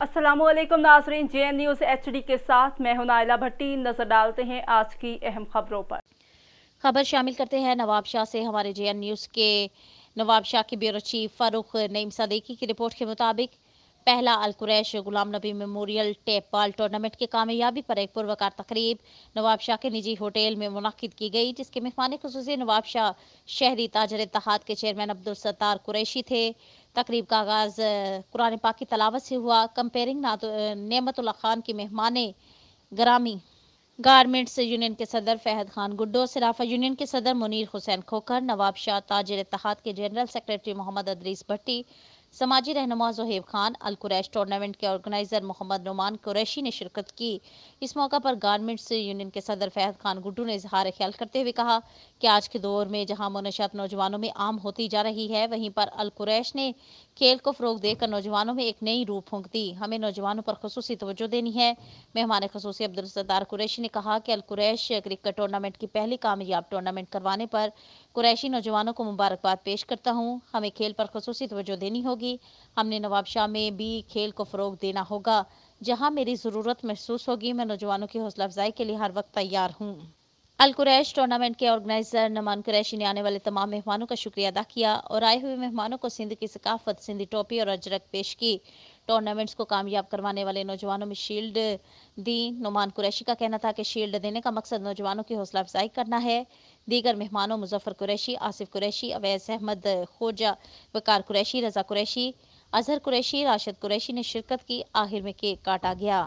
अस्सलाम वालेकुम नाज़रीन, JN न्यूज़ HD के साथ मैं हूं नाइला भट्टी। नजर डालते हैं आज की अहम खबरों पर। खबर शामिल करते हैं नवाब शाह से। हमारे JN न्यूज़ के नवाब शाह के ब्यूरो चीफ फारूक नईम सदीकी की रिपोर्ट के मुताबिक पहला अल Quraish Ghulam Nabi memorial tape ball tournament की कामयाबी पर एक पुरवकार तकरीब नवाब शाह के निजी होटल में मुनक्किद की गई, जिसके मेहमान खुसूसी नवाब शाह शहरी ताजर इत्तेहाद के चेयरमैन अब्दुल सत्तार कुरैशी थे। तकरीब का आगाज़ कुरान पाक की तलावत से हुआ। कंपेयरिंग नेमतुल्लाह खान की मेहमान ग्रामी गारमेंट्स यूनियन के सदर फहद खान गुड्डो, सराफा यूनियन के सदर मुनीर हुसैन खोखर, नवाब शाह ताजिर इत्तेहाद के जनरल सेक्रेटरी मोहम्मद अदरीस भट्टी, समाजी रहनुमा ज़ोहेब खान, अल कुरैश टूर्नामेंट के ऑर्गेनाइजर मोहम्मद नुमान कुरैशी ने शिरकत की। इस मौका पर गारमेंट्स यूनियन के सदर फहद खान गुड्डू ने इजहार ख्याल करते हुए कहा कि आज के दौर में जहां मुनशियात नौजवानों में आम होती जा रही है, वहीं पर अल कुरैश ने खेल को फ़रोग देकर नौजवानों में एक नई रूह फूंक दी। हमें नौजवानों पर खुसूसी तवज्जो देनी है। मेहमान खुसूसी अब्दुल सत्तार कुरैशी ने कहा कि अल कुरैश क्रिकेट टूर्नामेंट की पहली कामयाब टूर्नामेंट करवाने पर कुरैशी नौजवानों को मुबारकबाद पेश करता हूँ। हमें खेल पर खुसूसी तवज्जो देनी होगी। हमने नवाब शाह में भी खेल को फ़रोग देना होगा। जहाँ मेरी ज़रूरत महसूस होगी, मैं नौजवानों की हौसला अफजाई के लिए हर वक्त तैयार हूँ। अल कुरैश टूर्नामेंट के ऑर्गेनाइजर नमान कुरैशी ने आने वाले तमाम मेहमानों का शुक्रिया अदा किया और आए हुए मेहमानों को सिंध की सकाफत, सिंधी टोपी और अजरक पेश की। टूर्नामेंट्स को कामयाब करवाने वाले नौजवानों में शील्ड दी। नुमान कुरैशी का कहना था कि शील्ड देने का मकसद नौजवानों की हौसला अफजाई करना है। दीगर मेहमानों मुजफ्फर कुरैशी, आसिफ कुरैशी, अवैस अहमद खोजा, वकार कुरैशी, रजा कुरैशी, अजहर कुरैशी, राशिद कुरैशी ने शिरकत की। आखिर में केक काटा गया।